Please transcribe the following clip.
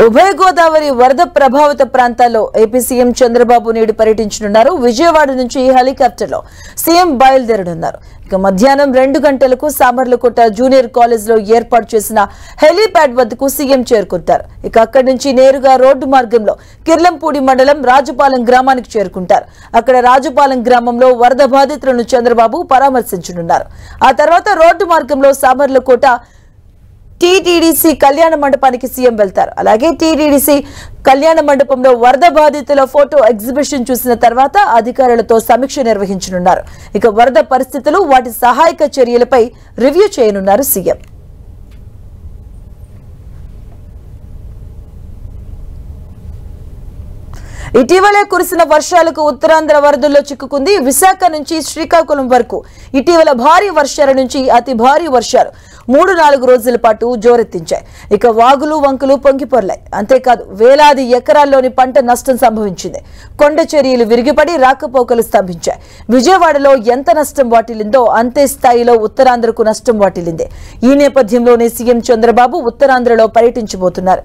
ఉభయ గోదావరి వరద ప్రభావిత ప్రాంతాల్లో ఏపీ సీఎం చంద్రబాబు నేడు పర్యటించనున్నారు. విజయవాడ నుంచి హెలికాప్టర్లో సీఎం బయలుదేరనున్నారు. ఇక మధ్యాహ్నం 2 గంటలకు సామర్లకోట జూనియర్ కాలేజ్ లో ఏర్పాటు చేసిన హెలీప్యాడ్ వద్దకు సీఎం చేరుకుంటారు. ఇక అక్కడి నుంచి నేరుగా రోడ్డు మార్గంలో కిర్లంపూడి మండలం రాజుపాలెం గ్రామానికి చేరుకుంటారు. అక్కడ రాజుపాలెం గ్రామంలో వరద బాధితులను చంద్రబాబు పరామర్శించనున్నారు. ఆ తర్వాత రోడ్డు మార్గంలో సామర్లకోట టీటీడీసీ కళ్యాణ మండపానికి సీఎం వెళ్తారు. అలాగే టీటీడీసీ కళ్యాణ మండపంలో వరద బాధితుల ఫోటో ఎగ్జిబిషన్ చూసిన తర్వాత అధికారులతో సమీక్ష నిర్వహించనున్నారు. ఇక వరద పరిస్థితులు, వాటి సహాయక చర్యలపై రివ్యూ చేయనున్నారు సీఎం. ఇటీవలే కురిసిన వర్షాలకు ఉత్తరాంధ్ర వరదల్లో చిక్కుకుంది. విశాఖ నుంచి శ్రీకాకుళం వరకు ఇటీవల భారీ వర్షాల నుంచి అతి భారీ వర్షాలు 3-4 రోజుల పాటు జోరెత్తించాయి. ఇక వాగులు వంకులు పొంగిపొర్లాయి. అంతేకాదు వేలాది ఎకరాల్లోని పంట నష్టం సంభవించింది. కొండ చర్యలు విరిగిపడి రాకపోకలు స్తంభించాయి. విజయవాడలో ఎంత నష్టం వాటిల్లిందో అంతే స్థాయిలో ఉత్తరాంధ్రకు నష్టం వాటిల్లింది. ఈ నేపథ్యంలోనే సీఎం చంద్రబాబు ఉత్తరాంధ్రలో పర్యటించబోతున్నారు.